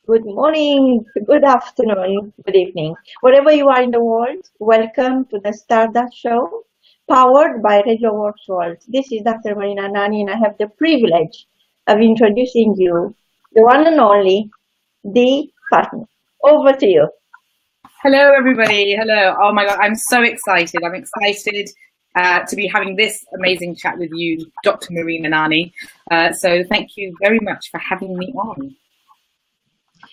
good morning, good afternoon, good evening. Wherever you are in the world, welcome to the Stardust Show, powered by W.O.R.K.S World. This is Dr. Marina Nani, and I have the privilege of introducing you, the one and only, Deenita Pattni. Over to you. Hello, everybody. Hello. Oh my God, I'm so excited. I'm excited to be having this amazing chat with you, Dr. Marina Nani. So thank you very much for having me on.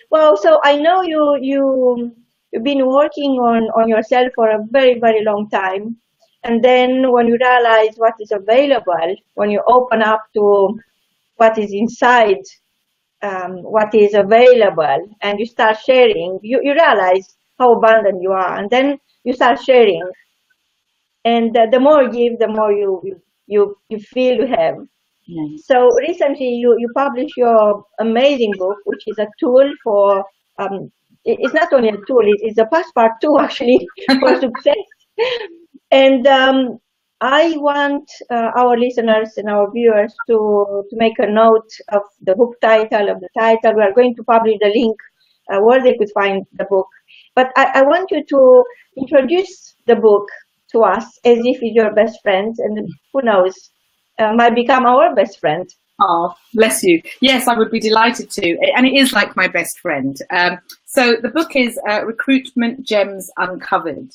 Well, so I know you've been working on yourself for a very, very long time. And then when you realize what is available, when you open up to what is inside, what is available, and you start sharing, you realize how abundant you are. And then you start sharing. And the more you give, the more you feel you have. Mm. So recently you published your amazing book, which is a tool for, it's not only a tool, it's a passport too, actually, for success. And I want our listeners and our viewers to make a note of the book title, of the title. We are going to publish the link where they could find the book. But I want you to introduce the book to us as if it's your best friend, and who knows, might become our best friend. Oh, bless you. Yes, I would be delighted to. And it is like my best friend. So the book is Recruitment Gems Uncovered.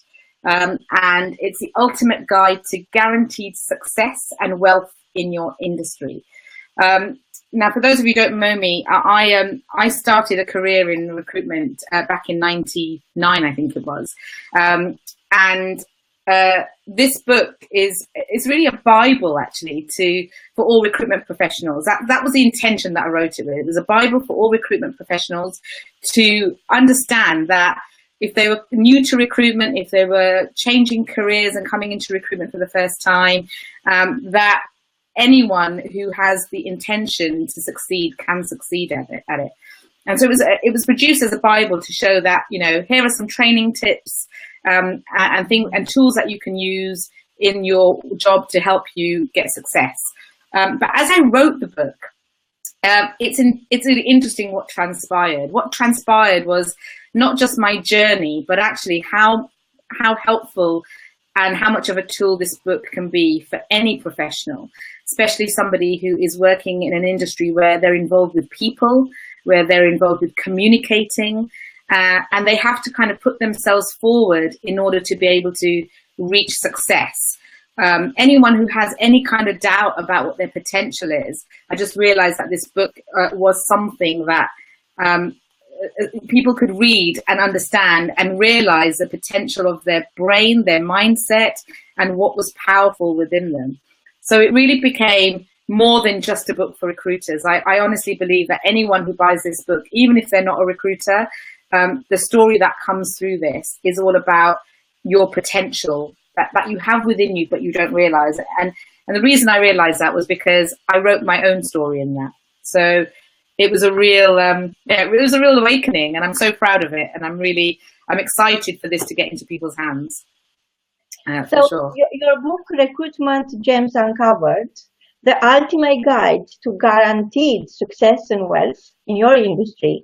And it's the ultimate guide to guaranteed success and wealth in your industry. Now, for those of you who don't know me, I started a career in recruitment back in '99, I think it was. This book is really a Bible, actually, for all recruitment professionals. That was the intention that I wrote it with. It was a Bible for all recruitment professionals to understand that if they were new to recruitment, if they were changing careers and coming into recruitment for the first time, that anyone who has the intention to succeed can succeed at it. And so it was produced as a Bible to show that, you know, here are some training tips and tools that you can use in your job to help you get success. But as I wrote the book, it's really interesting what transpired. What transpired was not just my journey, but actually how helpful and how much of a tool this book can be for any professional, especially somebody who is working in an industry where they're involved with people, where they're involved with communicating, and they have to kind of put themselves forward in order to be able to reach success. Anyone who has any kind of doubt about what their potential is, I just realized that this book was something that people could read and understand and realize the potential of their brain, their mindset, and what was powerful within them. So it really became more than just a book for recruiters. I honestly believe that anyone who buys this book, even if they're not a recruiter, the story that comes through this is all about your potential that you have within you, but you don't realize it. And the reason I realized that was because I wrote my own story in that. So it was a real, it was a real awakening, and I'm so proud of it. And I'm excited for this to get into people's hands. So sure. Your book, Recruitment Gems Uncovered, the ultimate guide to guaranteed success and wealth in your industry,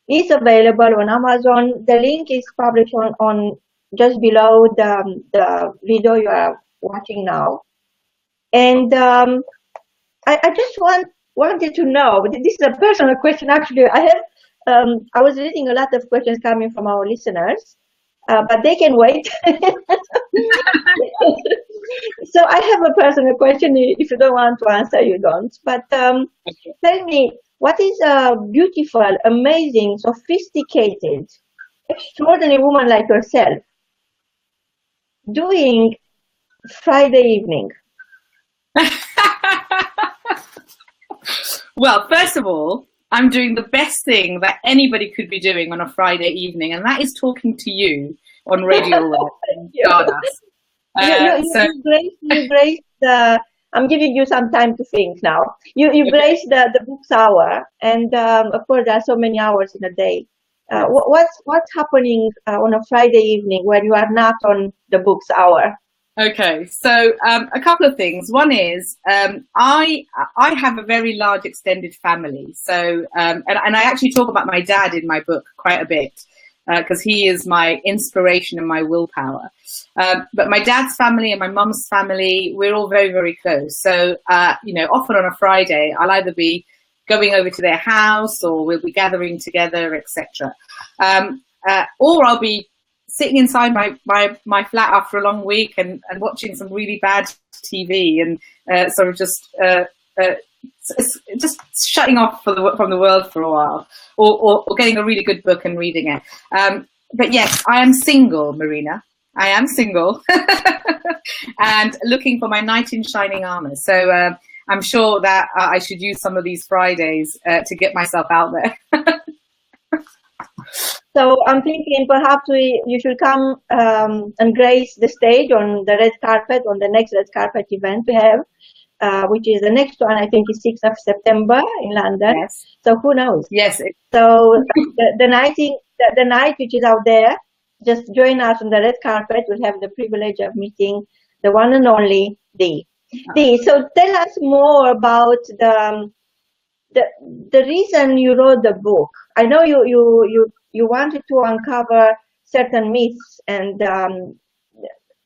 is available on Amazon. The link is published on just below the video you are watching now. And I just wanted to know, this is a personal question actually. I was reading a lot of questions coming from our listeners, but they can wait. So I have a personal question. If you don't want to answer, you don't. But tell me, what is a beautiful, amazing, sophisticated, extraordinary woman like yourself doing Friday evening? Well, first of all, I'm doing the best thing that anybody could be doing on a Friday evening, and that is talking to you on Radio Stardust. You graced I'm giving you some time to think now. You graced the Books Hour, and of course there are so many hours in a day. What's happening on a Friday evening when you are not on the Books Hour? Okay, so a couple of things. One is I have a very large extended family. So and I actually talk about my dad in my book quite a bit because he is my inspiration and my willpower. But my dad's family and my mum's family, we're all very, very close. So you know, often on a Friday, I'll either be going over to their house or we'll be gathering together, etc. Or I'll be sitting inside my flat after a long week and watching some really bad TV and sort of just shutting off from the world for a while, or getting a really good book and reading it. But yes, I am single, Marina. I am single and looking for my knight in shining armor. So I'm sure that I should use some of these Fridays to get myself out there. So I'm thinking perhaps you should come and grace the stage on the red carpet, on the next red carpet event we have, which is the next one, I think is 6th of September in London. Yes. So who knows? Yes. So the night which is out there, just join us on the red carpet. We'll have the privilege of meeting the one and only Dee. Dee, so tell us more about the reason you wrote the book. I know you wanted to uncover certain myths, and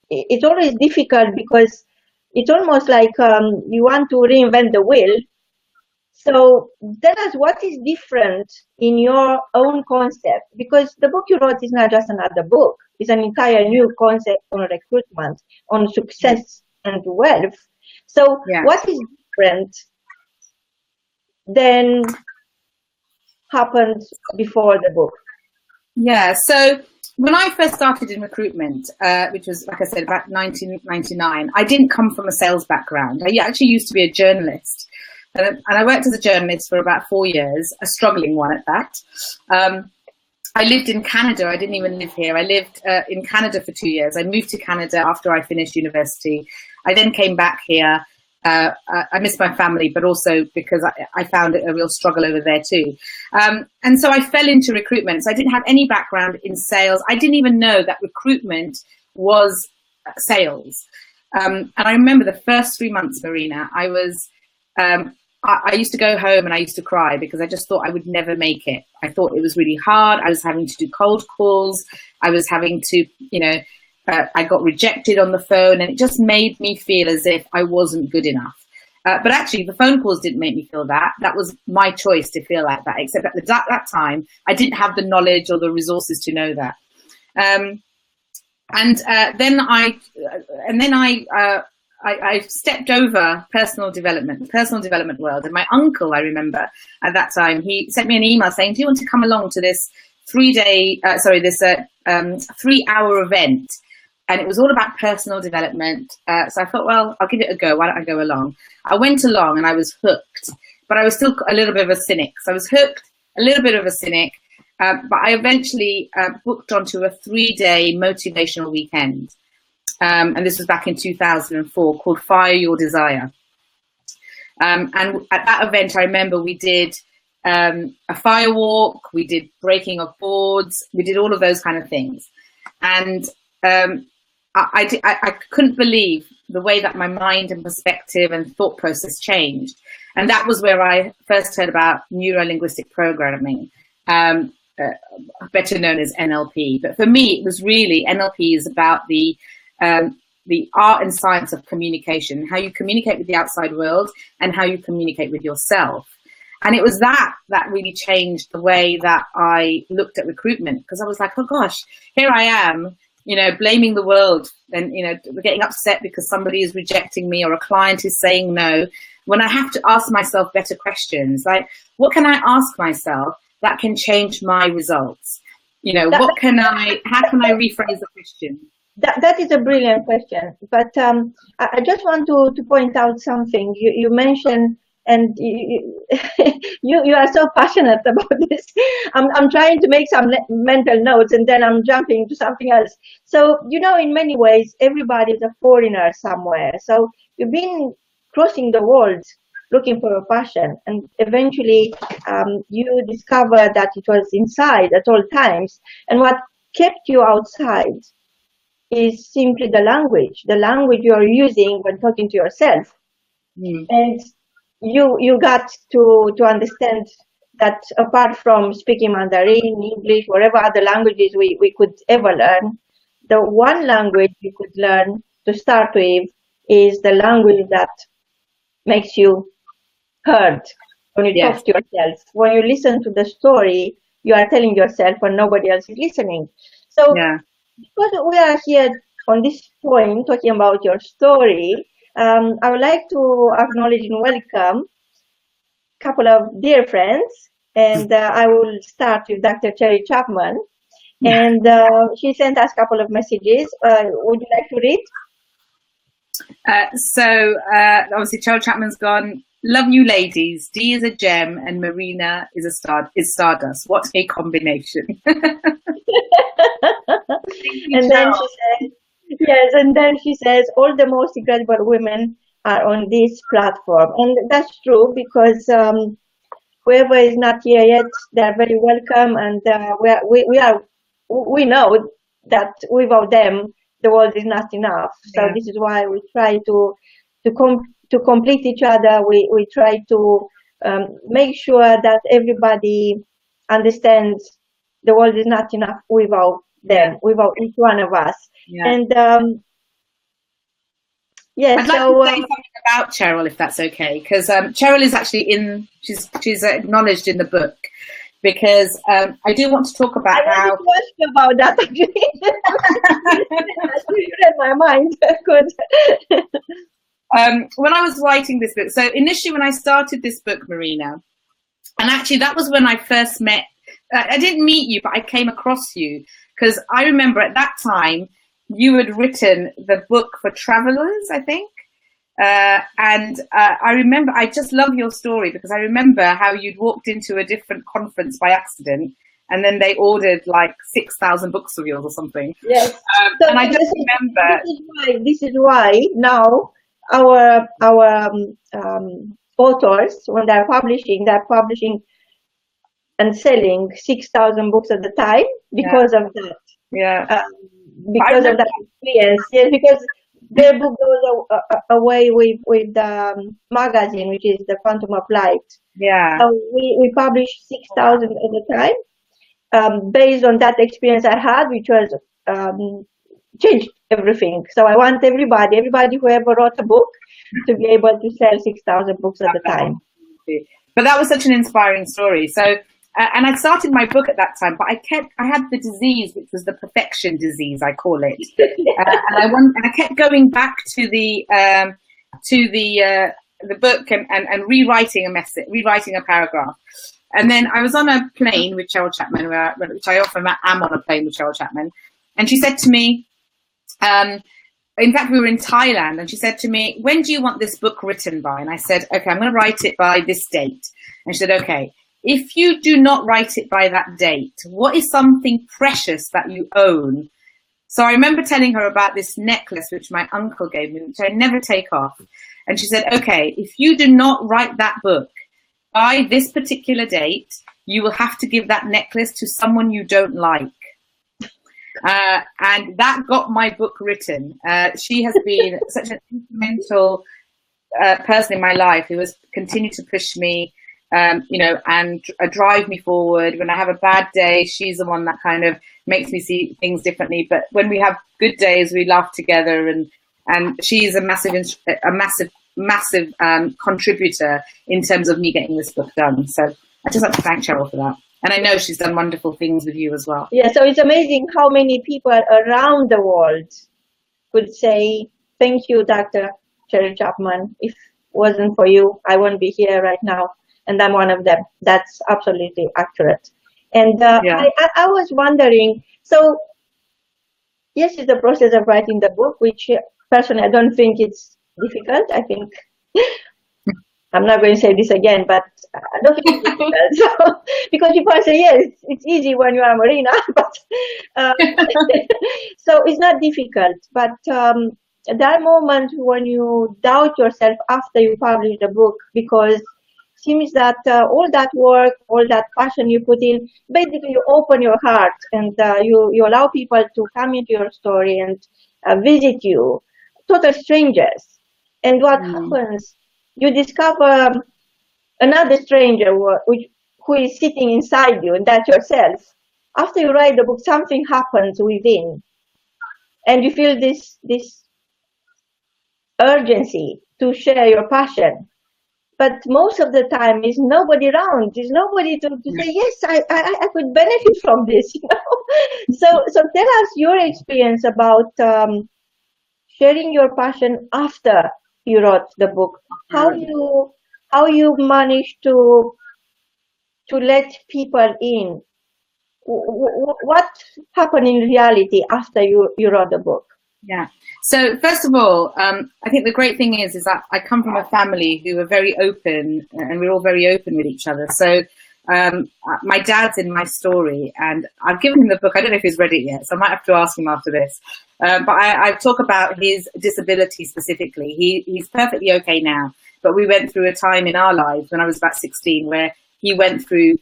it's always difficult because it's almost like you want to reinvent the wheel. So tell us what is different in your own concept, because the book you wrote is not just another book. It's an entire new concept on recruitment, on success and wealth. So what is different than happened before the book? Yeah, so when I first started in recruitment, which was, like I said, about 1999, I didn't come from a sales background. I actually used to be a journalist. And I worked as a journalist for about 4 years, a struggling one at that. I lived in Canada. I didn't even live here. I lived in Canada for 2 years. I moved to Canada after I finished university. I then came back here. I missed my family, but also because I found it a real struggle over there too. And so I fell into recruitment. So I didn't have any background in sales. I didn't even know that recruitment was sales. And I remember the first 3 months, Marina, I used to go home and I used to cry because I just thought I would never make it. I thought it was really hard. I was having to do cold calls. I was having to, I got rejected on the phone, and it just made me feel as if I wasn't good enough. But actually, the phone calls didn't make me feel that. That was my choice to feel like that, except at that time, I didn't have the knowledge or the resources to know that. Then I stepped over personal development world. And my uncle, I remember at that time, he sent me an email saying, do you want to come along to this 3-hour event? And it was all about personal development. So I thought, well, I'll give it a go. Why don't I go along? I went along and I was hooked, but I was still a little bit of a cynic. So I was hooked, a little bit of a cynic, but I eventually booked onto a 3-day motivational weekend. And this was back in 2004, called Fire Your Desire. And at that event, I remember we did a fire walk, we did breaking of boards, we did all of those kind of things. And I couldn't believe the way that my mind and perspective and thought process changed. And that was where I first heard about neuro-linguistic programming, better known as NLP. But for me, it was really, NLP is about the art and science of communication, how you communicate with the outside world and how you communicate with yourself. And it was that really changed the way that I looked at recruitment, because I was like, oh gosh, here I am, blaming the world and, getting upset because somebody is rejecting me or a client is saying no, when I have to ask myself better questions, like what can I ask myself that can change my results? How can I rephrase the question? That is a brilliant question, but I just want to point out something. You mentioned, and you are so passionate about this. I'm trying to make some mental notes, and then I'm jumping to something else. So in many ways, everybody is a foreigner somewhere. So you've been crossing the world looking for a passion, and eventually you discovered that it was inside at all times. And what kept you outside is simply the language you are using when talking to yourself. And you got to understand that apart from speaking Mandarin, English, whatever other languages we could ever learn, the one language you could learn to start with is the language that makes you heard when you talk to yourself. When you listen to the story, you are telling yourself when nobody else is listening. So because we are here on this point talking about your story, I would like to acknowledge and welcome a couple of dear friends, and I will start with Dr. Cherry Chapman. And she sent us a couple of messages. Would you like to read? Obviously, Cherry Chapman's gone. Love you, ladies. Dee is a gem, and Marina is Stardust. What a combination! And then she says, yes, and then she says, all the most incredible women are on this platform. And that's true, because whoever is not here yet, they're very welcome. And we know that without them, the world is not enough. So this is why we try to complete each other. We try to make sure that everybody understands the world is not enough without them, without each one of us. And I'd like to say something about Cheryl, if that's okay, because Cheryl is actually she's acknowledged in the book, because I do want to talk about I wanted to ask you about that, actually. You read my mind. Good. When I was writing this book, so initially when I started this book, Marina, and actually that was when I first met, I didn't meet you, but I came across you, because I remember at that time you had written the book for travelers, I think. And I remember, I just love your story, because I remember how you'd walked into a different conference by accident, and then they ordered like 6,000 books of yours or something. Yes. So and I just remember. This is why now our authors, when they're publishing and selling 6,000 books at the time because of that. Because of that experience. Yes, because their book goes away with the magazine, which is the Quantum of Light. So we published 6,000 at the time, based on that experience I had, which was changed everything. So I want everybody who ever wrote a book to be able to sell 6,000 books at the time. But that was such an inspiring story. So. And I started my book at that time, but I had the disease, which was the perfection disease, I call it. And I kept going back to the book and rewriting a paragraph. And then I was on a plane with Cheryl Chapman, which I often am on a plane with Cheryl Chapman. And she said to me, in fact, we were in Thailand, and she said to me, when do you want this book written by? And I said, okay, I'm going to write it by this date. And she said, okay. If you do not write it by that date, what is something precious that you own? So I remember telling her about this necklace, which my uncle gave me, which I never take off. And she said, okay, if you do not write that book by this particular date, you will have to give that necklace to someone you don't like. And that got my book written. She has been such an instrumental person in my life who has continued to push me, and drive me forward. When I have a bad day, she's the one that kind of makes me see things differently. But when we have good days, we laugh together, and she's a massive contributor in terms of me getting this book done. So I just like to thank Cheryl for that. And I know she's done wonderful things with you as well. Yeah, so it's amazing how many people around the world could say, thank you, Dr. Cherry Chapman. If it wasn't for you, I wouldn't be here right now. And I'm one of them. That's absolutely accurate. And I was wondering, so yes, it's the process of writing the book, which personally I don't think it's difficult. I think, I'm not going to say this again, but I don't think it's difficult. So, because people say, yes, it's easy when you are Marina, but so it's not difficult. But there are moments when you doubt yourself after you publish the book, because seems that all that work, all that passion you put in, basically you open your heart and you allow people to come into your story and visit you, total strangers. And what happens? You discover another stranger who is sitting inside you, and that's yourself. After you write the book, something happens within, and you feel this urgency to share your passion. But most of the time, there's nobody around. There's nobody to say, yes, I could benefit from this. So tell us your experience about sharing your passion after you wrote the book. How you managed to let people in. What happened in reality after you wrote the book? Yeah. So first of all, I think the great thing is that I come from a family who are very open, and we're all very open with each other. So my dad's in my story, and I've given him the book. I don't know if he's read it yet, so I might have to ask him after this. But I talk about his disability specifically. He's perfectly okay now, but we went through a time in our lives when I was about 16 where he went through.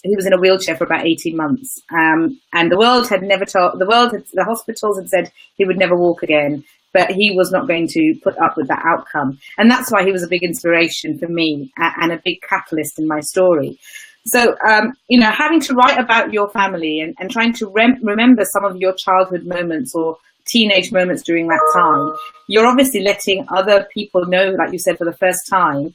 He was in a wheelchair for about 18 months. And the world had never told, the hospitals had said he would never walk again, but he was not going to put up with that outcome. And that's why he was a big inspiration for me and a big catalyst in my story. So, having to write about your family and trying to remember some of your childhood moments or teenage moments during that time, you're obviously letting other people know, like you said, for the first time,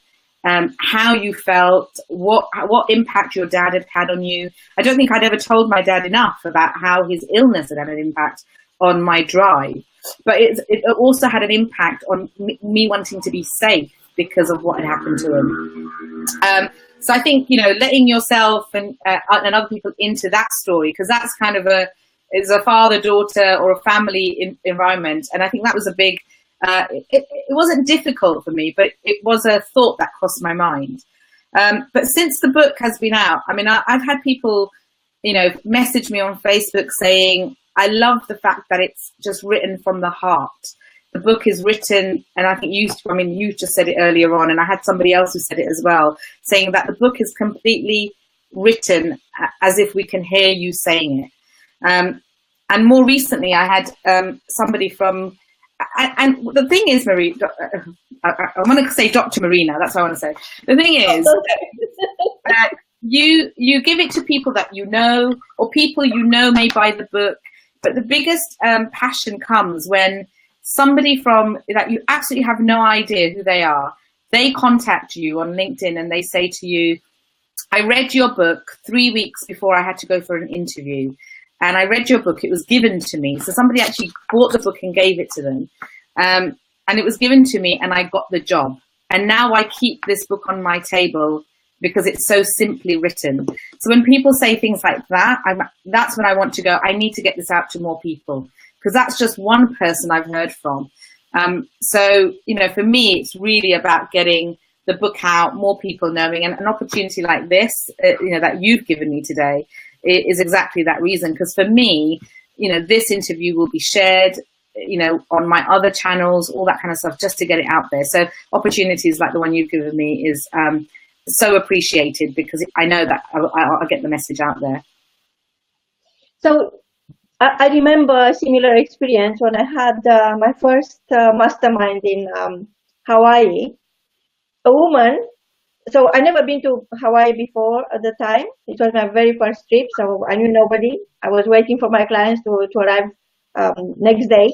how you felt, what impact your dad had had on you. I don't think I'd ever told my dad enough about how his illness had had an impact on my drive, but it also had an impact on me wanting to be safe because of what had happened to him. So I think, letting yourself and other people into that story, because that's kind of is a father-daughter or a family environment, and I think that was a big. It wasn't difficult for me, but it was a thought that crossed my mind. But since the book has been out, I mean, I've had people, message me on Facebook saying, I love the fact that it's just written from the heart. The book is written, and I think you just said it earlier on, and I had somebody else who said it as well, saying that the book is completely written as if we can hear you saying it. And more recently, I had somebody from, and the thing is, Marie, I want to say Dr. Marina, that's what I want to say. The thing is, you give it to people that you know, or people may buy the book, but the biggest passion comes when somebody that you absolutely have no idea who they are, they contact you on LinkedIn and they say to you, I read your book 3 weeks before I had to go for an interview. And I read your book, it was given to me. So somebody actually bought the book and gave it to them. And it was given to me and I got the job. And now I keep this book on my table because it's so simply written. So when people say things like that, that's when I want to go, I need to get this out to more people. Because that's just one person I've heard from. So, for me, it's really about getting the book out, more people knowing, and an opportunity like this, that you've given me today, is exactly that reason. Because for me, this interview will be shared, on my other channels, all that kind of stuff, just to get it out there. So opportunities like the one you've given me is so appreciated because I know that I'll get the message out there. So I remember a similar experience when I had my first mastermind in Hawaii. A woman. So I never been to Hawaii before at the time. It was my very first trip, so I knew nobody. I was waiting for my clients to arrive next day.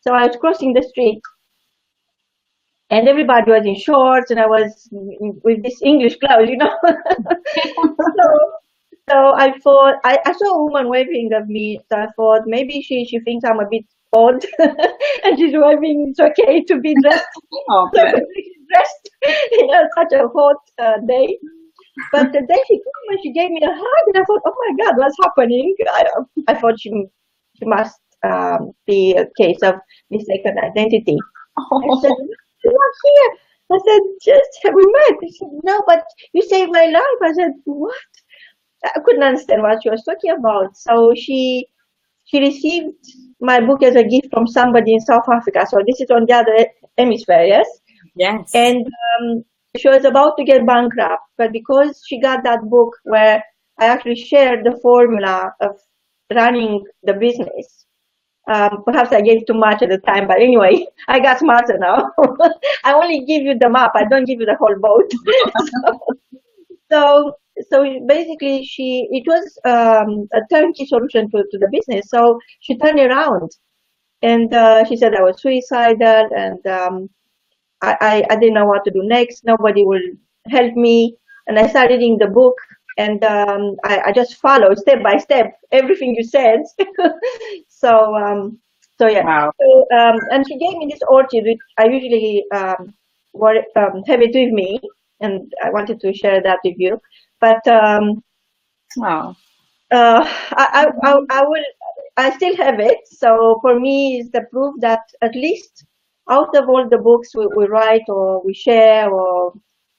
So I was crossing the street, and everybody was in shorts, and I was with this English clothes, So I thought, I saw a woman waving at me, so I thought maybe she thinks I'm a bit odd, and she's waving, it's okay to be dressed. Dressed such a hot day. But then she came and she gave me a hug, and I thought, oh my God, what's happening? I thought she must be a case of mistaken identity. I said, you're not here. I said, just we met. She said, no, but you saved my life. I said, what? I couldn't understand what she was talking about. So she received my book as a gift from somebody in South Africa. So this is on the other hemisphere, yes? Yes. And she was about to get bankrupt, but because she got that book where I actually shared the formula of running the business. Perhaps I gave too much at the time, but anyway, I got smarter now. I only give you the map, I don't give you the whole boat. So basically, it was a turnkey solution to the business. So she turned it around, and she said I was suicidal, and I didn't know what to do next. Nobody will help me, and I started reading the book, and I just followed step by step everything you said. so so yeah. Wow. So and she gave me this orchid, which I usually have it with me, and I wanted to share that with you. But Wow. I still have it. So for me, it's the proof that at least out of all the books we write or we share, or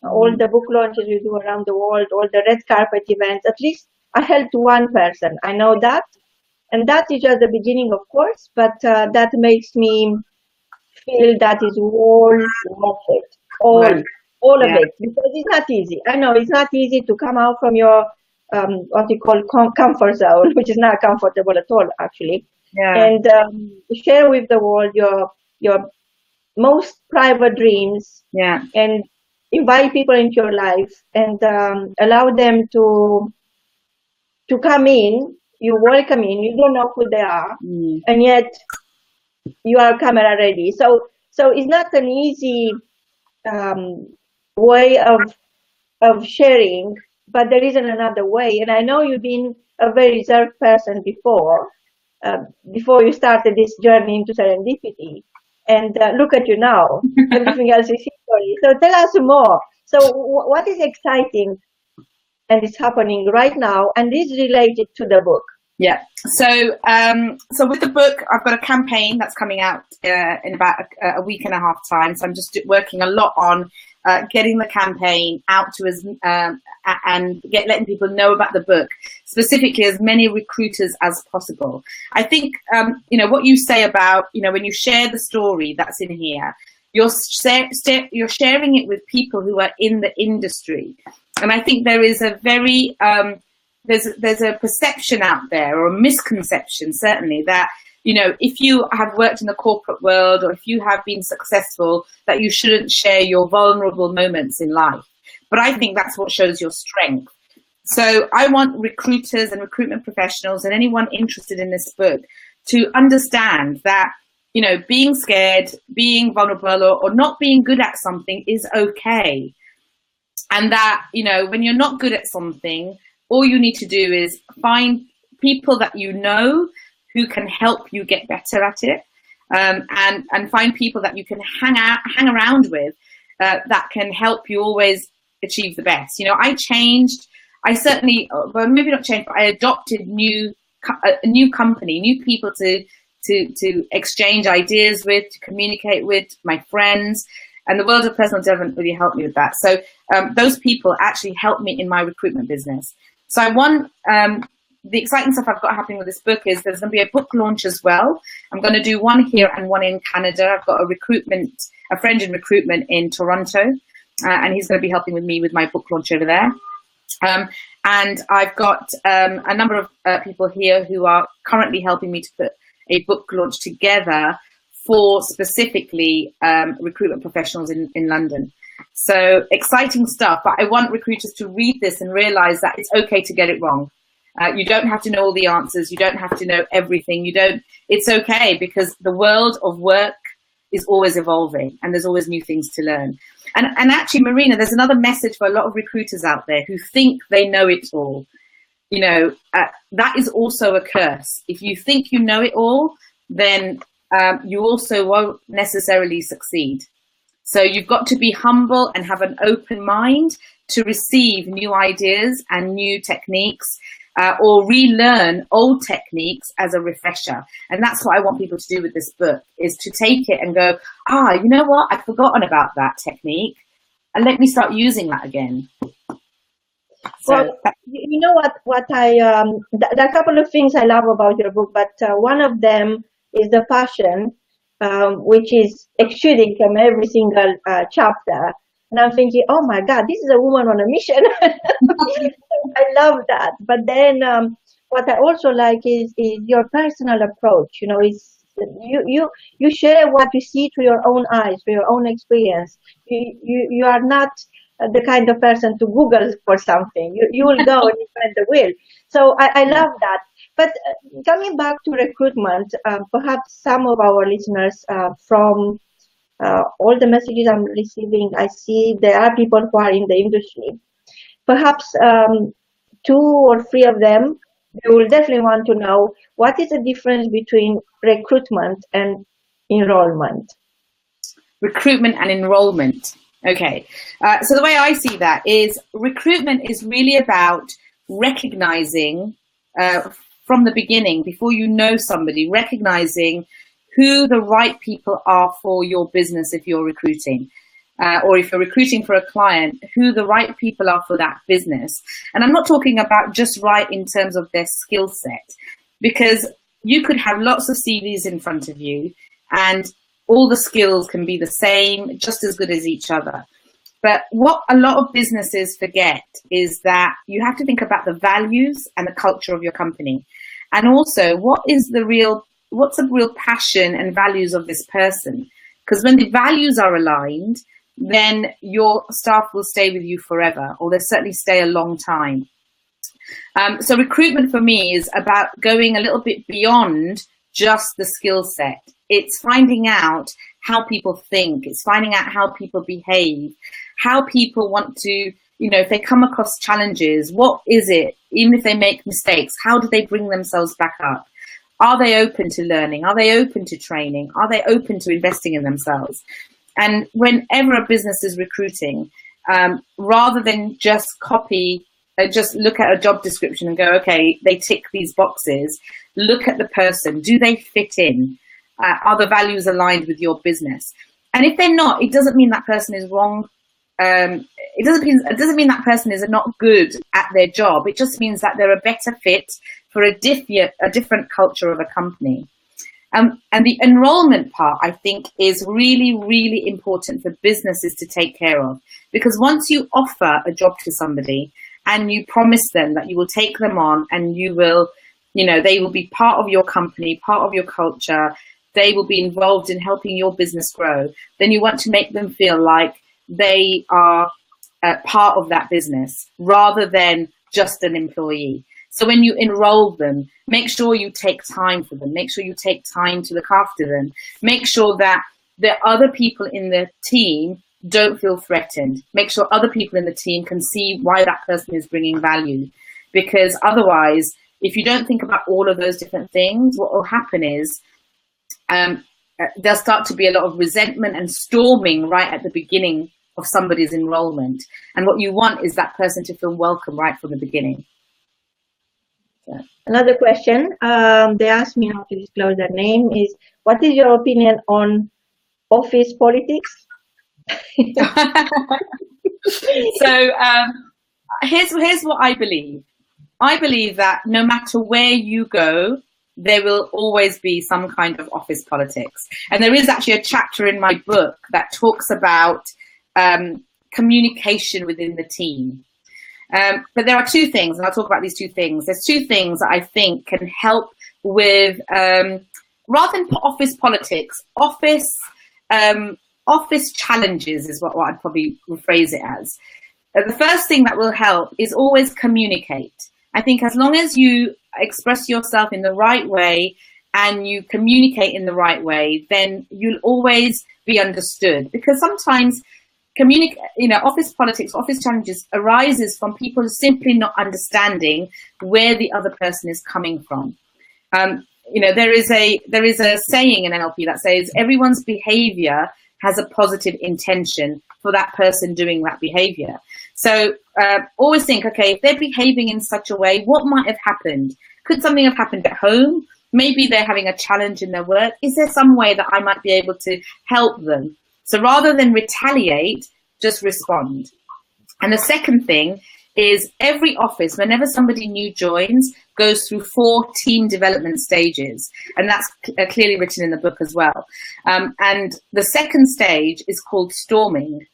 all the book launches we do around the world, all the red carpet events, at least I helped one person. I know that. And that is just the beginning, of course, but that makes me feel that is all worth it. All of it, because it's not easy. I know it's not easy to come out from your what you call comfort zone, which is not comfortable at all, actually, and share with the world your most private dreams, and invite people into your life, and allow them to come in. You welcome in. You don't know who they are, and yet you are camera ready. So it's not an easy way of sharing, but there isn't another way. And I know you've been a very reserved person before you started this journey into serendipity. And look at you now. Everything else is history. So tell us more. So what is exciting and is happening right now, and is related to the book? Yeah. So with the book, I've got a campaign that's coming out in about a week and a half time. So I'm just working a lot on getting the campaign out to and letting people know about the book, specifically as many recruiters as possible. I think what you say about when you share the story that's in here, you're sharing it with people who are in the industry, and I think there is a very there's a perception out there, or a misconception certainly, that if you have worked in the corporate world, or if you have been successful, that you shouldn't share your vulnerable moments in life. But I think that's what shows your strength. So I want recruiters and recruitment professionals and anyone interested in this book to understand that being scared, being vulnerable, or not being good at something is okay. And that when you're not good at something, all you need to do is find people that who can help you get better at it, and find people that you can hang around with that can help you always achieve the best. I certainly, well, maybe not changed, but I adopted a new company, new people to exchange ideas with, to communicate with, my friends. And the world of personal development really helped me with that. So those people actually helped me in my recruitment business. So I want, the exciting stuff I've got happening with this book is there's going to be a book launch as well. I'm going to do one here and one in Canada. I've got a friend in recruitment in Toronto, and he's going to be helping with me with my book launch over there. And I've got a number of people here who are currently helping me to put a book launch together for specifically recruitment professionals in London. So exciting stuff, but I want recruiters to read this and realize that it's okay to get it wrong. You don't have to know all the answers. You don't have to know everything. It's okay, because the world of work is always evolving and there's always new things to learn. And actually, Marina, there's another message for a lot of recruiters out there who think they know it all. That is also a curse. If you think you know it all, then you also won't necessarily succeed. So you've got to be humble and have an open mind to receive new ideas and new techniques, or relearn old techniques as a refresher. And that's what I want people to do with this book, is to take it and go, you know what, I've forgotten about that technique, and let me start using that again. So, you know what there are a couple of things I love about your book, but one of them is the passion, which is exuding from every single chapter. And I'm thinking, oh my God, this is a woman on a mission. I love that. But then what I also like is your personal approach. You know, you share what you see through your own eyes, through your own experience. You are not the kind of person to Google for something. You will go and you find the will. So I love that. But coming back to recruitment, perhaps some of our listeners from all the messages I'm receiving, I see there are people who are in the industry. Perhaps 2 or 3 of them, you will definitely want to know what is the difference between recruitment and enrollment. Recruitment and enrollment. Okay. So the way I see that is recruitment is really about recognizing from the beginning, before you know somebody, recognizing who the right people are for your business if you're recruiting. Or if you're recruiting for a client, who the right people are for that business. And I'm not talking about just right in terms of their skill set, because you could have lots of CVs in front of you and all the skills can be the same, just as good as each other. But what a lot of businesses forget is that you have to think about the values and the culture of your company. And also, what's the real passion and values of this person? Because when the values are aligned, then your staff will stay with you forever, or they'll certainly stay a long time. So recruitment for me is about going a little bit beyond just the skill set. It's finding out how people think. It's finding out how people behave, how people want to, if they come across challenges, what is it? Even if they make mistakes, how do they bring themselves back up? Are they open to learning? Are they open to training? Are they open to investing in themselves? And whenever a business is recruiting, rather than just just look at a job description and go, okay, they tick these boxes, look at the person. Do they fit in? Are the values aligned with your business? And if they're not, it doesn't mean that person is wrong. It doesn't mean that person is not good at their job. It just means that they're a better fit for a different culture of a company. And the enrollment part, I think, is really, really important for businesses to take care of. Because once you offer a job to somebody and you promise them that you will take them on and you will, they will be part of your company, part of your culture, they will be involved in helping your business grow, then you want to make them feel like they are part of that business rather than just an employee. So when you enroll them, make sure you take time for them. Make sure you take time to look after them. Make sure that the other people in the team don't feel threatened. Make sure other people in the team can see why that person is bringing value. Because otherwise, if you don't think about all of those different things, what will happen is there'll start to be a lot of resentment and storming right at the beginning of somebody's enrollment. And what you want is that person to feel welcome right from the beginning. Another question they asked me not to disclose their name is, what is your opinion on office politics? So here's what I believe. I believe that no matter where you go, there will always be some kind of office politics. And there is actually a chapter in my book that talks about communication within the team. But there are 2 things, and I'll talk about these 2 things. There's 2 things that I think can help with, rather than office politics, office challenges is what I'd probably rephrase it as. The first thing that will help is always communicate. I think as long as you express yourself in the right way and you communicate in the right way, then you'll always be understood. Because sometimes office politics, office challenges arises from people simply not understanding where the other person is coming from. There is a saying in NLP that says everyone's behavior has a positive intention for that person doing that behavior. So always think, okay, if they're behaving in such a way, what might have happened? Could something have happened at home? Maybe they're having a challenge in their work. Is there some way that I might be able to help them? So rather than retaliate, just respond. And the second thing is every office, whenever somebody new joins, goes through 4 team development stages. And that's clearly written in the book as well. And the second stage is called storming.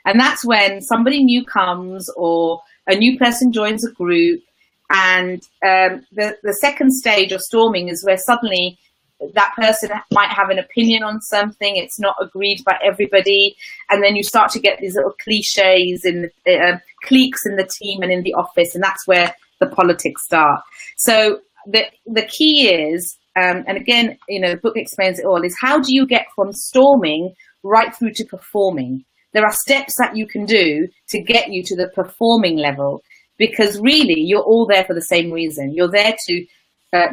And that's when somebody new comes or a new person joins a group. And the second stage of storming is where suddenly that person might have an opinion on something. It's not agreed by everybody. And then you start to get these little cliches in cliques in the team and in the office. And that's where the politics start. So the key is, and again, the book explains it all, is how do you get from storming right through to performing? There are steps that you can do to get you to the performing level, because really you're all there for the same reason. You're there to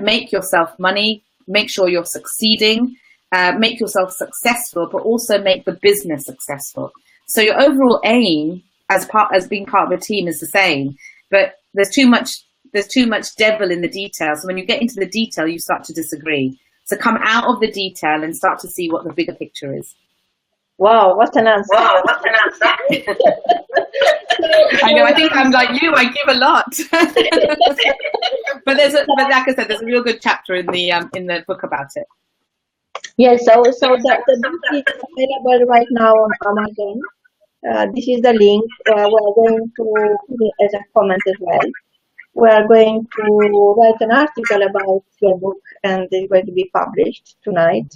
make yourself money, make sure you're succeeding, make yourself successful, but also make the business successful. So your overall aim as being part of a team is the same, but there's too much devil in the detail. So when you get into the detail, you start to disagree. So come out of the detail and start to see what the bigger picture is. Wow, what an answer. I know, I think I'm like you, I give a lot. but like I said, there's a real good chapter in the book about it. Yes, so the book is available right now on Amazon. This is the link. We're going to put it as a comment as well. We are going to write an article about your book, and it's going to be published tonight.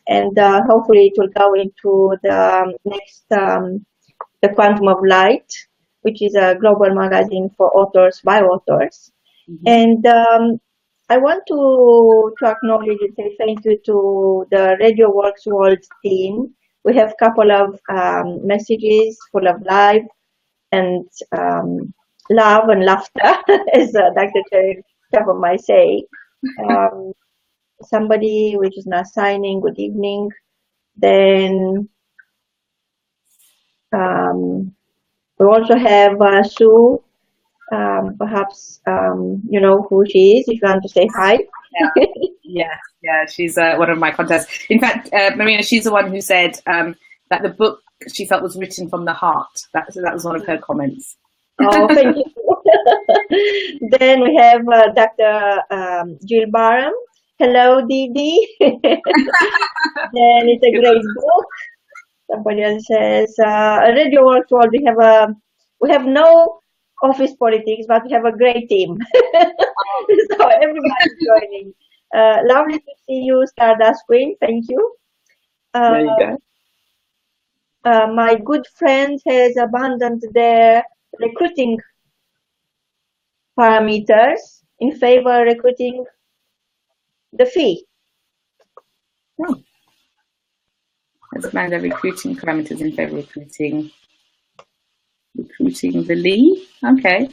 And hopefully it will go into the next, The Quantum of Light, which is a global magazine for authors by authors. Mm-hmm. And I want to acknowledge and say thank you to the Radio Works World team. We have a couple of messages full of life and love and laughter, as Dr. Chapman might say. Somebody which is now signing, good evening. Then we also have Sue. Perhaps you know who she is, if you want to say hi. Yeah, she's one of my contacts. In fact, Marina, she's the one who said that the book she felt was written from the heart. That was one of her comments. Oh, thank you. Then we have Dr. Jill Barham. Hello, Didi. Then it's a great book. Somebody else says, Radio Works World, we have no office politics, but we have a great team. So everybody's joining. Lovely to see you, Stardust Queen. Thank you. There you go. My good friend has abandoned their recruiting parameters in favor of recruiting the fee. Let's find the recruiting parameters in favor of recruiting the Lee. Okay.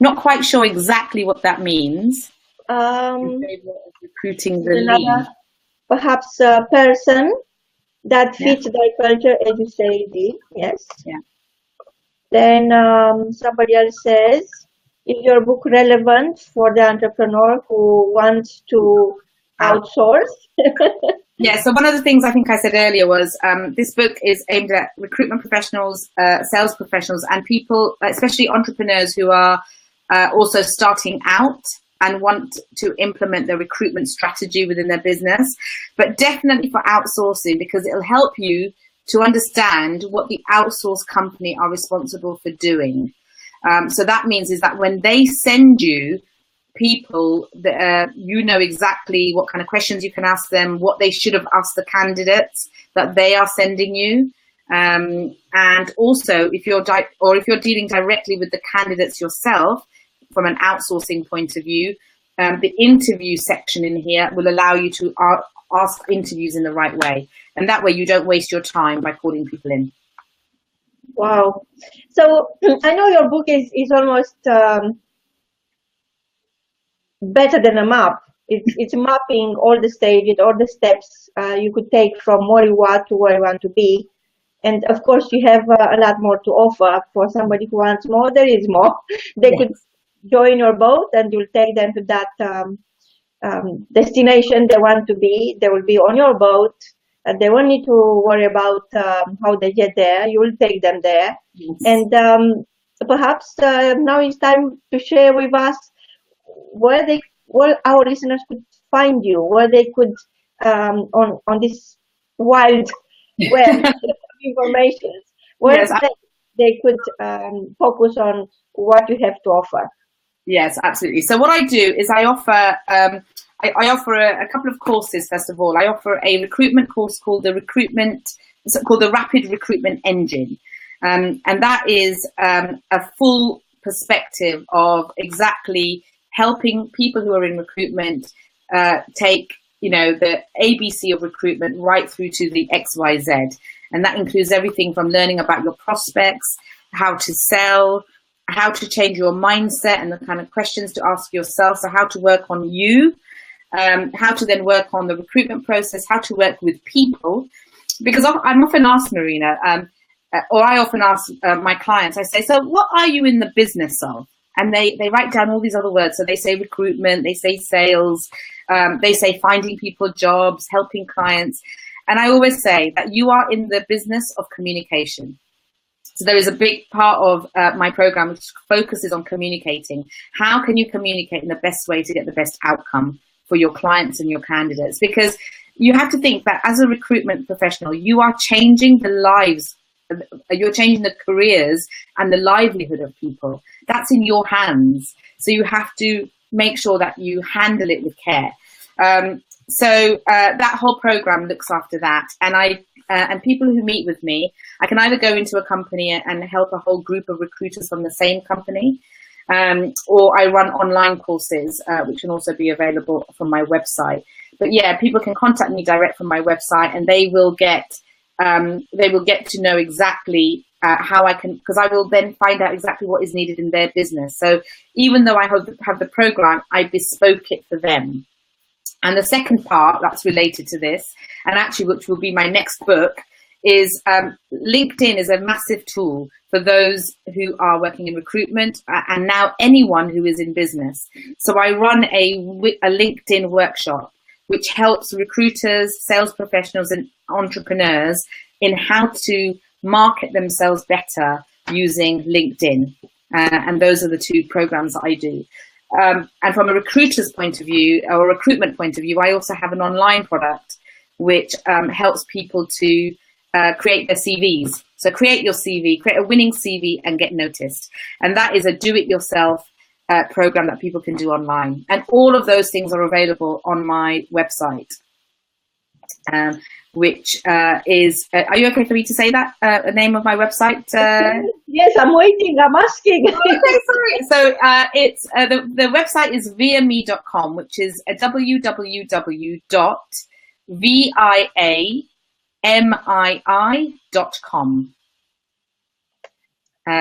Not quite sure exactly what that means. In favor of recruiting the Lee. Perhaps a person that fits their culture, as you say, Lee. Yes. Yeah. Then somebody else says, is your book relevant for the entrepreneur who wants to outsource? Yeah, so one of the things I think I said earlier was this book is aimed at recruitment professionals, sales professionals, and people, especially entrepreneurs who are also starting out and want to implement their recruitment strategy within their business, but definitely for outsourcing, because it'll help you to understand what the outsourced company are responsible for doing. So that means is that when they send you people, that you know exactly what kind of questions you can ask them, what they should have asked the candidates that they are sending you, and also if you're dealing directly with the candidates yourself from an outsourcing point of view, the interview section in here will allow you to ask interviews in the right way, and that way you don't waste your time by calling people in. Wow. So I know your book is almost better than a map. It's mapping all the stages, all the steps you could take from where you are to where you want to be. And of course, you have a lot more to offer. For somebody who wants more, there is more. They could join your boat, and you'll take them to that destination they want to be. They will be on your boat. They won't need to worry about how they get there. You will take them there. Yes. And perhaps now it's time to share with us where our listeners could find you, where they could on this wild web of information, where Yes, they could focus on what you have to offer. yes, absolutely. So what I do is I offer I offer a couple of courses. First of all, I offer a recruitment course called the Rapid Recruitment Engine, and that is a full perspective of exactly helping people who are in recruitment take the ABC of recruitment right through to the XYZ, and that includes everything from learning about your prospects, how to sell, how to change your mindset and the kind of questions to ask yourself. So how to work on you, how to then work on the recruitment process, how to work with people. Because I'm often asked, Marina, or I often ask my clients, I say, so what are you in the business of? And they write down all these other words. So they say recruitment, they say sales, they say finding people jobs, helping clients. And I always say that you are in the business of communication. So there is a big part of my program which focuses on communicating. How can you communicate in the best way to get the best outcome for your clients and your candidates? Because you have to think that as a recruitment professional, you are changing the lives, you're changing the careers and the livelihood of people. That's in your hands. So you have to make sure that you handle it with care. So that whole program looks after that. And people who meet with me, I can either go into a company and help a whole group of recruiters from the same company, or I run online courses, which can also be available from my website. But yeah, people can contact me direct from my website, and they will get to know exactly how I can, because I will then find out exactly what is needed in their business. So even though I have the program, I bespoke it for them. And the second part that's related to this, and actually which will be my next book, is LinkedIn is a massive tool for those who are working in recruitment and now anyone who is in business. So I run a LinkedIn workshop which helps recruiters, sales professionals and entrepreneurs in how to market themselves better using LinkedIn. And those are the two programs that I do. And from a recruiter's point of view, or a recruitment point of view, I also have an online product which helps people to create their CVs. So create your CV, create a winning CV and get noticed. And that is a do-it-yourself program that people can do online. And all of those things are available on my website, which is, are you okay for me to say that, the name of my website? Yes, I'm waiting, I'm asking. Okay, sorry. So it's the website is viami.com, which is www.viamii.com.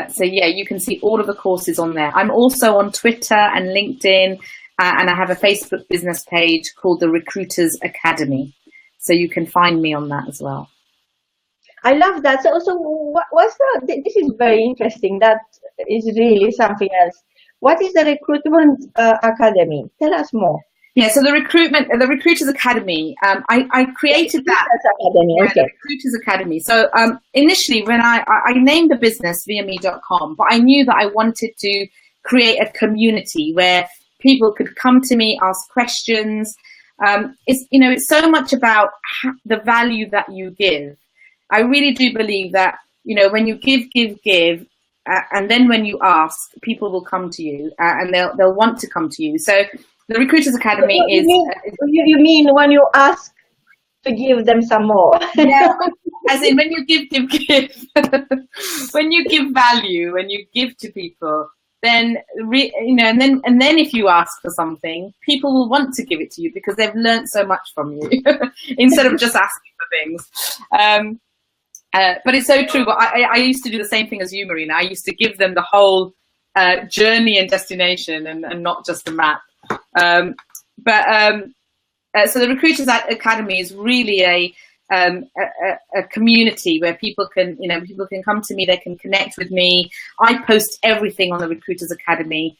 So yeah, you can see all of the courses on there. I'm also on Twitter and LinkedIn, and I have a Facebook business page called the Recruiters Academy. So you can find me on that as well. I love that. So this is very interesting. That is really something else. What is the Recruitment Academy? Tell us more. Yeah, so the Recruiters Academy, I created that. Academy, okay. The Recruiters Academy. So initially when I named the business viami.com, but I knew that I wanted to create a community where people could come to me, ask questions. It's so much about the value that you give. I really do believe that, when you give, and then when you ask, people will come to you, and they'll want to come to you. So the Recruiters Academy is... You mean when you ask to give them some more? Yeah, as in when you give. When you give value, when you give to people, then and then if you ask for something, people will want to give it to you because they've learned so much from you instead of just asking for things. But it's so true. But I used to do the same thing as you, Marina. I used to give them the whole journey and destination, and not just a map. So the Recruiters Academy is really a community where people can come to me, they can connect with me. I post everything on the Recruiters Academy,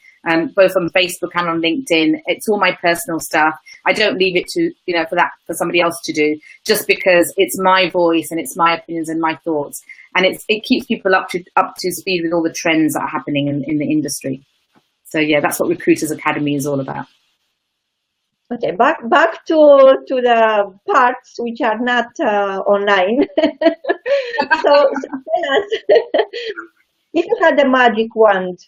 both on Facebook and on LinkedIn. It's all my personal stuff. I don't leave it to, for somebody else to do, just because it's my voice and it's my opinions and my thoughts. And it keeps people up to speed with all the trends that are happening in the industry. So yeah, that's what Recruiters Academy is all about. Okay, back to the parts which are not online. So tell us, if you had a magic wand,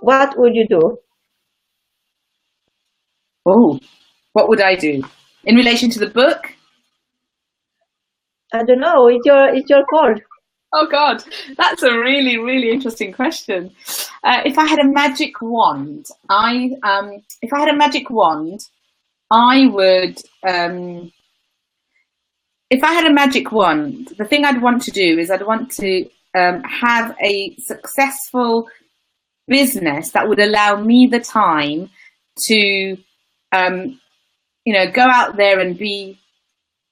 what would you do? Oh, what would I do in relation to the book? I don't know. It's your call. Oh God, that's a really, really interesting question. If I had a magic wand, if I had a magic wand, I would. If I had a magic wand, the thing I'd want to do is I'd want to have a successful business that would allow me the time to, go out there and be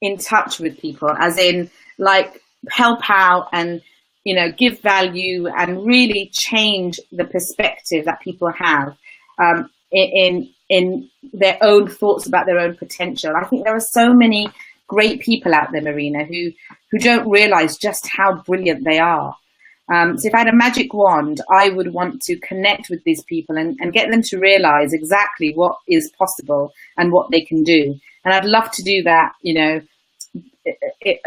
in touch with people, as in like help out and give value and really change the perspective that people have in their own thoughts about their own potential. I think there are so many great people out there, Marina, who don't realize just how brilliant they are. So if I had a magic wand, I would want to connect with these people and get them to realize exactly what is possible and what they can do. And I'd love to do that,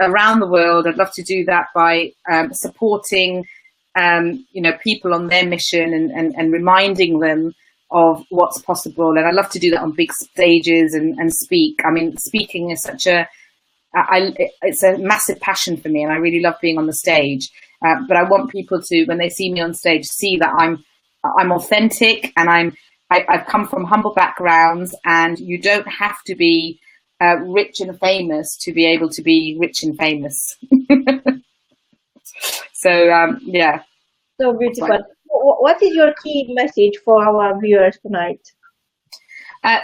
around the world. I'd love to do that by supporting, people on their mission and reminding them of what's possible. And I'd love to do that on big stages and speak. I mean, speaking is it's a massive passion for me, and I really love being on the stage. But I want people to, when they see me on stage, see that I'm authentic and I've come from humble backgrounds, and you don't have to be rich and famous to be able to be rich and famous. So yeah. So beautiful. What is your key message for our viewers tonight?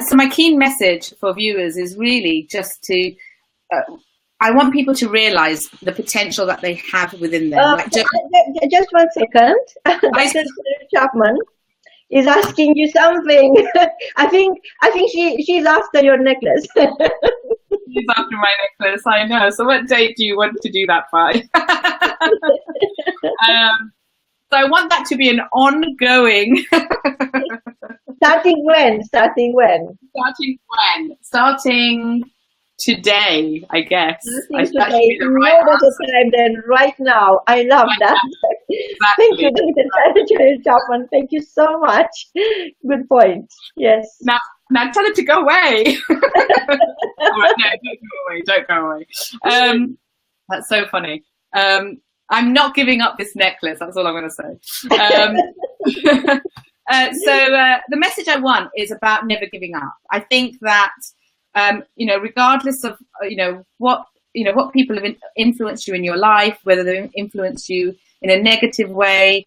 So my key message for viewers is really just to, I want people to realize the potential that they have within them. Just 1 second. Dr. Chapman is asking you something. I think she's after your necklace. She's after my necklace, I know. So what date do you want to do that by? So I want that to be an ongoing. Starting when? Starting today, I guess. Today. No better time than right now. I love that. Exactly. Thank you, Dr. Chapman. Thank you so much. Good point. Yes. Now tell her to go away. No, don't go away. That's so funny. I'm not giving up this necklace. That's all I'm going to say. So the message I want is about never giving up. I think that, regardless of, what people have influenced you in your life, whether they influenced you in a negative way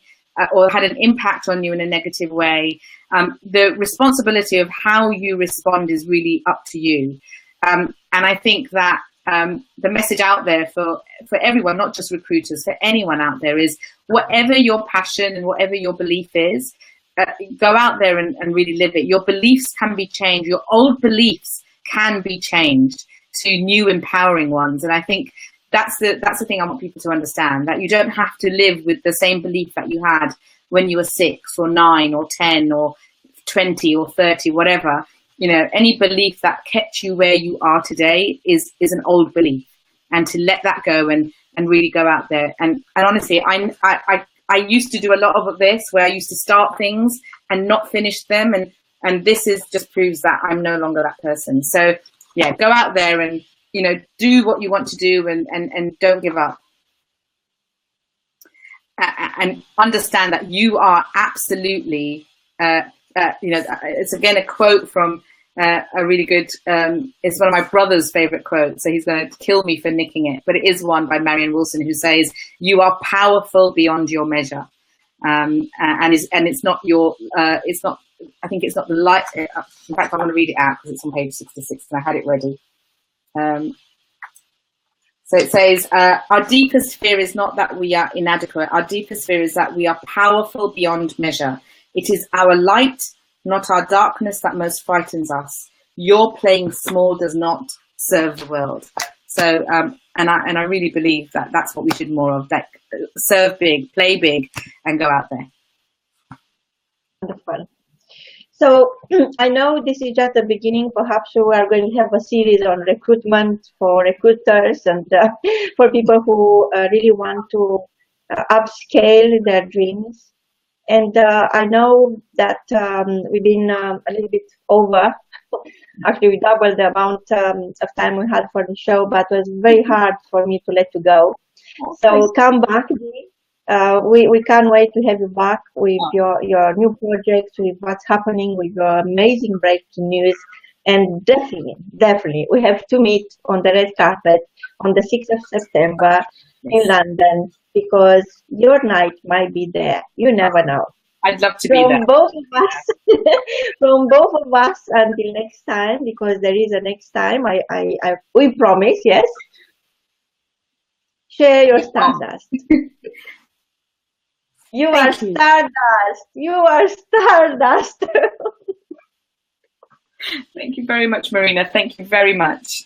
or had an impact on you in a negative way, the responsibility of how you respond is really up to you. And I think that the message out there for everyone, not just recruiters, for anyone out there, is whatever your passion and whatever your belief is, go out there and really live it. Your beliefs can be changed. Your old beliefs can be changed to new empowering ones. And I think that's the thing I want people to understand, that you don't have to live with the same belief that you had when you were 6 or 9 or 10 or 20 or 30, whatever. Any belief that kept you where you are today is an old belief, and to let that go and really go out there. And honestly, I used to do a lot of this, where I used to start things and not finish them. And this just proves that I'm no longer that person. So yeah, go out there and, do what you want to do and don't give up. And understand that you are absolutely, it's again a quote from a really good, it's one of my brother's favorite quotes, so he's going to kill me for nicking it, but it is one by Marianne Wilson, who says, "You are powerful beyond your measure." And it's not your, I think it's not the light. In fact, I'm going to read it out because it's on page 66 and I had it ready. So it says, our deepest fear is not that we are inadequate. Our deepest fear is that we are powerful beyond measure. It is our light, not our darkness, that most frightens us. Your playing small does not serve the world. So, and I really believe that that's what we should more of, that serve big, play big, and go out there. Wonderful. So I know this is just the beginning. Perhaps we are going to have a series on recruitment for recruiters and for people who really want to upscale their dreams. And I know that we've been a little bit over. Actually, we doubled the amount of time we had for the show, but it was very hard for me to let you go. So come back, Dee. We can't wait to have you back with your new projects, with what's happening, with your amazing breaking news. And definitely, we have to meet on the red carpet on the 6th of September in London, because your night might be there. You never know. I'd love to be there. From both of us, from both of us, until next time, because there is a next time. We promise, yes. Share your stardust. You are stardust. You are stardust. Thank you very much, Marina. Thank you very much.